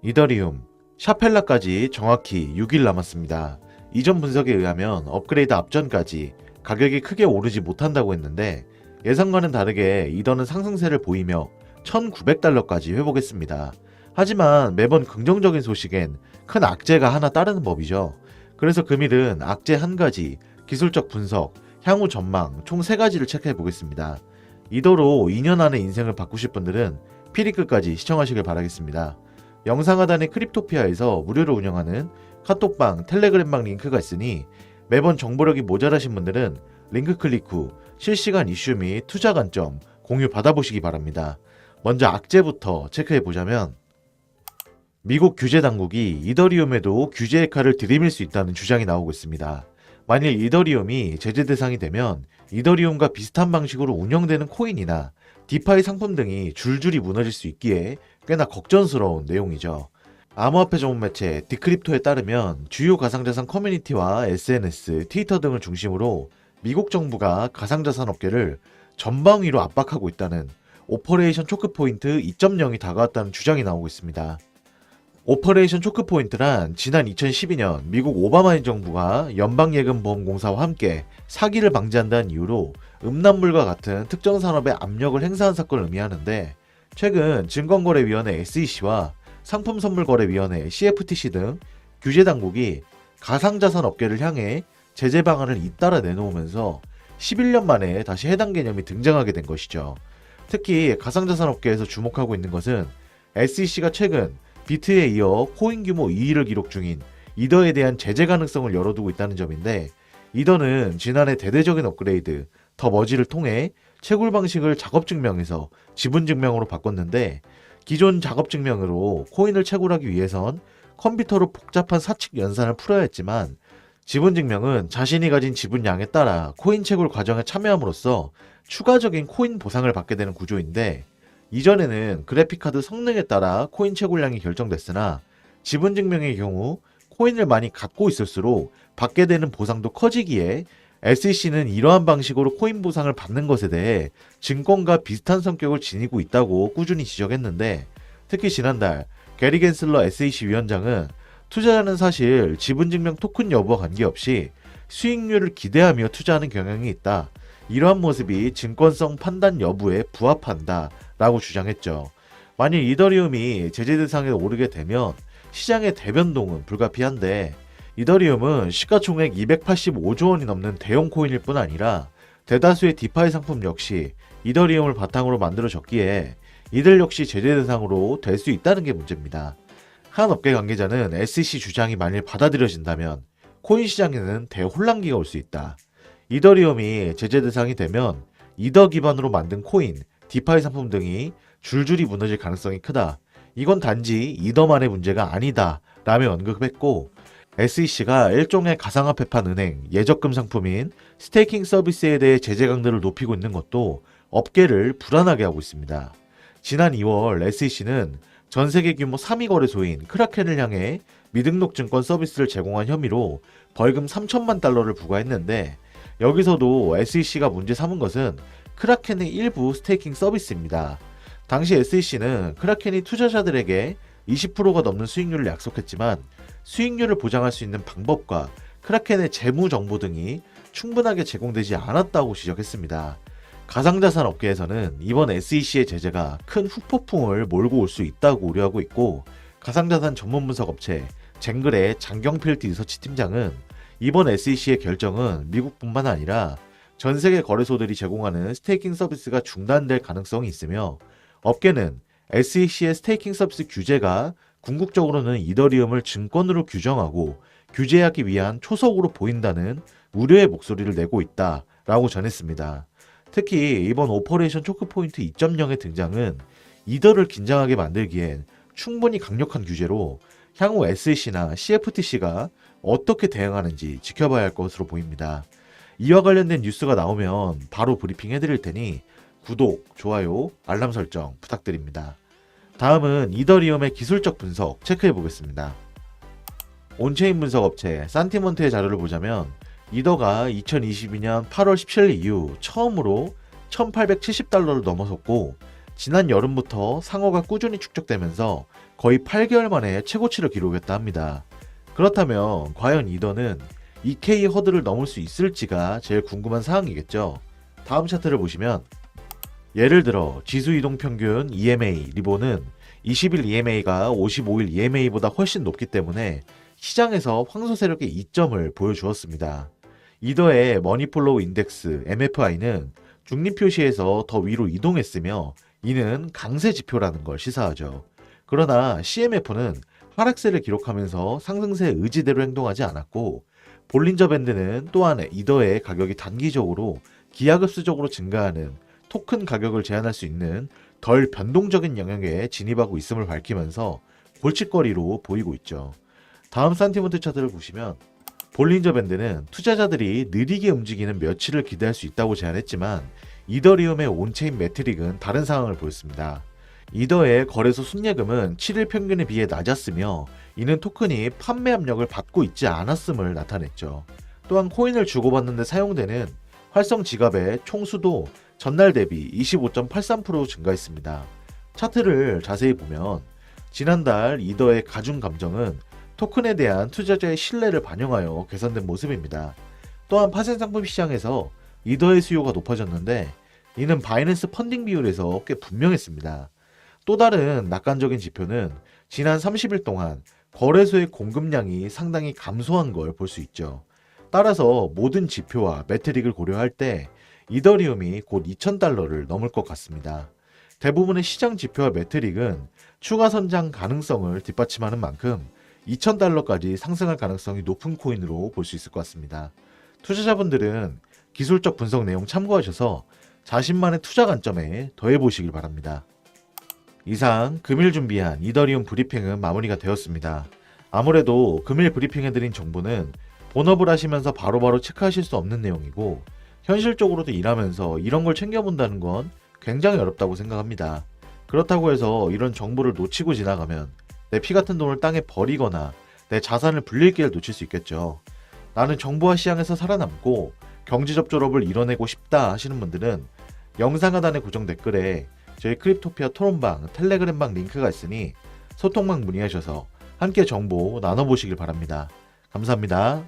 이더리움, 샤펠라까지 정확히 6일 남았습니다. 이전 분석에 의하면 업그레이드 앞전까지 가격이 크게 오르지 못한다고 했는데 예상과는 다르게 이더는 상승세를 보이며 1900달러까지 회복했습니다. 하지만 매번 긍정적인 소식엔 큰 악재가 하나 따르는 법이죠. 그래서 금일은 악재 한 가지, 기술적 분석, 향후 전망 총 3가지를 체크해 보겠습니다. 이더로 2년 안에 인생을 바꾸실 분들은 피리 끝까지 시청하시길 바라겠습니다. 영상 하단의 크립토피아에서 무료로 운영하는 카톡방, 텔레그램방 링크가 있으니 매번 정보력이 모자라신 분들은 링크 클릭 후 실시간 이슈 및 투자 관점 공유 받아보시기 바랍니다. 먼저 악재부터 체크해보자면 미국 규제 당국이 이더리움에도 규제의 칼을 들이밀 수 있다는 주장이 나오고 있습니다. 만일 이더리움이 제재 대상이 되면 이더리움과 비슷한 방식으로 운영되는 코인이나 디파이 상품 등이 줄줄이 무너질 수 있기에 꽤나 걱정스러운 내용이죠. 암호화폐 전문 매체 디크립토에 따르면 주요 가상자산 커뮤니티와 SNS, 트위터 등을 중심으로 미국 정부가 가상자산 업계를 전방위로 압박하고 있다는 오퍼레이션 초크포인트 2.0이 다가왔다는 주장이 나오고 있습니다. 오퍼레이션 초크포인트란 지난 2012년 미국 오바마 행정부가 연방예금보험공사와 함께 사기를 방지한다는 이유로 음란물과 같은 특정 산업에 압력을 행사한 사건을 의미하는데 최근 증권거래위원회 SEC와 상품선물거래위원회 CFTC 등 규제당국이 가상자산 업계를 향해 제재 방안을 잇따라 내놓으면서 11년 만에 다시 해당 개념이 등장하게 된 것이죠. 특히 가상자산 업계에서 주목하고 있는 것은 SEC가 최근 비트에 이어 코인 규모 2위를 기록 중인 이더에 대한 제재 가능성을 열어두고 있다는 점인데 이더는 지난해 대대적인 업그레이드 더 머지를 통해 채굴 방식을 작업증명에서 지분증명으로 바꿨는데 기존 작업증명으로 코인을 채굴하기 위해선 컴퓨터로 복잡한 사칙 연산을 풀어야 했지만 지분증명은 자신이 가진 지분량에 따라 코인 채굴 과정에 참여함으로써 추가적인 코인 보상을 받게 되는 구조인데 이전에는 그래픽카드 성능에 따라 코인 채굴량이 결정됐으나 지분증명의 경우 코인을 많이 갖고 있을수록 받게 되는 보상도 커지기에 SEC는 이러한 방식으로 코인 보상을 받는 것에 대해 증권과 비슷한 성격을 지니고 있다고 꾸준히 지적했는데 특히 지난달 게리 겐슬러 SEC 위원장은 투자자는 사실 지분증명 토큰 여부와 관계없이 수익률을 기대하며 투자하는 경향이 있다. 이러한 모습이 증권성 판단 여부에 부합한다 라고 주장했죠. 만일 이더리움이 제재 대상에 오르게 되면 시장의 대변동은 불가피한데 이더리움은 시가총액 285조 원이 넘는 대형 코인일 뿐 아니라 대다수의 디파이 상품 역시 이더리움을 바탕으로 만들어졌기에 이들 역시 제재 대상으로 될 수 있다는 게 문제입니다. 한 업계 관계자는 SEC 주장이 만일 받아들여진다면 코인 시장에는 대혼란기가 올 수 있다. 이더리움이 제재 대상이 되면 이더 기반으로 만든 코인, 디파이 상품 등이 줄줄이 무너질 가능성이 크다. 이건 단지 이더만의 문제가 아니다 라며 언급했고 SEC가 일종의 가상화폐판 은행, 예적금 상품인 스테이킹 서비스에 대해 제재 강도를 높이고 있는 것도 업계를 불안하게 하고 있습니다. 지난 2월 SEC는 전 세계 규모 3위 거래소인 크라켄을 향해 미등록 증권 서비스를 제공한 혐의로 벌금 3천만 달러를 부과했는데 여기서도 SEC가 문제 삼은 것은 크라켄의 일부 스테이킹 서비스입니다. 당시 SEC는 크라켄이 투자자들에게 20%가 넘는 수익률을 약속했지만 수익률을 보장할 수 있는 방법과 크라켄의 재무 정보 등이 충분하게 제공되지 않았다고 지적했습니다. 가상자산 업계에서는 이번 SEC의 제재가 큰 후폭풍을 몰고 올 수 있다고 우려하고 있고 가상자산 전문 분석 업체 쟁글의 장경필드 리서치 팀장은 이번 SEC의 결정은 미국뿐만 아니라 전 세계 거래소들이 제공하는 스테이킹 서비스가 중단될 가능성이 있으며 업계는 SEC의 스테이킹 서비스 규제가 궁극적으로는 이더리움을 증권으로 규정하고 규제하기 위한 초석으로 보인다는 우려의 목소리를 내고 있다라고 전했습니다. 특히 이번 오퍼레이션 초크포인트 2.0의 등장은 이더를 긴장하게 만들기엔 충분히 강력한 규제로 향후 SEC나 CFTC가 어떻게 대응하는지 지켜봐야 할 것으로 보입니다. 이와 관련된 뉴스가 나오면 바로 브리핑 해드릴 테니 구독, 좋아요, 알람 설정 부탁드립니다. 다음은 이더리움의 기술적 분석 체크해 보겠습니다. 온체인 분석 업체 산티먼트의 자료를 보자면 이더가 2022년 8월 17일 이후 처음으로 1870달러를 넘어섰고 지난 여름부터 상어가 꾸준히 축적되면서 거의 8개월 만에 최고치를 기록했다 합니다. 그렇다면 과연 이더는 EK 허들을 넘을 수 있을지가 제일 궁금한 사항이겠죠. 다음 차트를 보시면 예를 들어 지수 이동 평균 EMA 리보는 20일 EMA가 55일 EMA보다 훨씬 높기 때문에 시장에서 황소 세력의 이점을 보여주었습니다. 이더의 머니폴로우 인덱스 MFI는 중립 표시에서 더 위로 이동했으며 이는 강세 지표라는 걸 시사하죠. 그러나 CMF는 하락세를 기록하면서 상승세 의지대로 행동하지 않았고 볼린저 밴드는 또한 이더의 가격이 단기적으로 기하급수적으로 증가하는 토큰 가격을 제한할 수 있는 덜 변동적인 영역에 진입하고 있음을 밝히면서 골칫거리로 보이고 있죠. 다음 산티먼트 차트를 보시면 볼린저 밴드는 투자자들이 느리게 움직이는 며칠을 기대할 수 있다고 제안했지만 이더리움의 온체인 매트릭은 다른 상황을 보였습니다. 이더의 거래소 순예금은 7일 평균에 비해 낮았으며 이는 토큰이 판매 압력을 받고 있지 않았음을 나타냈죠. 또한 코인을 주고받는 데 사용되는 활성 지갑의 총수도 전날 대비 25.83% 증가했습니다. 차트를 자세히 보면 지난달 이더의 가중 감정은 토큰에 대한 투자자의 신뢰를 반영하여 개선된 모습입니다. 또한 파생 상품 시장에서 이더의 수요가 높아졌는데 이는 바이낸스 펀딩 비율에서 꽤 분명했습니다. 또 다른 낙관적인 지표는 지난 30일 동안 거래소의 공급량이 상당히 감소한 걸 볼 수 있죠. 따라서 모든 지표와 매트릭을 고려할 때 이더리움이 곧 2,000달러를 넘을 것 같습니다. 대부분의 시장 지표와 매트릭은 추가 선장 가능성을 뒷받침하는 만큼 2,000달러까지 상승할 가능성이 높은 코인으로 볼 수 있을 것 같습니다. 투자자분들은 기술적 분석 내용 참고하셔서 자신만의 투자 관점에 더해보시길 바랍니다. 이상 금일 준비한 이더리움 브리핑은 마무리가 되었습니다. 아무래도 금일 브리핑해드린 정보는 본업을 하시면서 바로바로 체크하실 수 없는 내용이고 현실적으로도 일하면서 이런 걸 챙겨본다는 건 굉장히 어렵다고 생각합니다. 그렇다고 해서 이런 정보를 놓치고 지나가면 내 피 같은 돈을 땅에 버리거나 내 자산을 불릴 기회를 놓칠 수 있겠죠. 나는 정보화 시장에서 살아남고 경제적 졸업을 이뤄내고 싶다 하시는 분들은 영상 하단의 고정 댓글에 저희 크립토피아 토론방 텔레그램방 링크가 있으니 소통방 문의하셔서 함께 정보 나눠보시길 바랍니다. 감사합니다.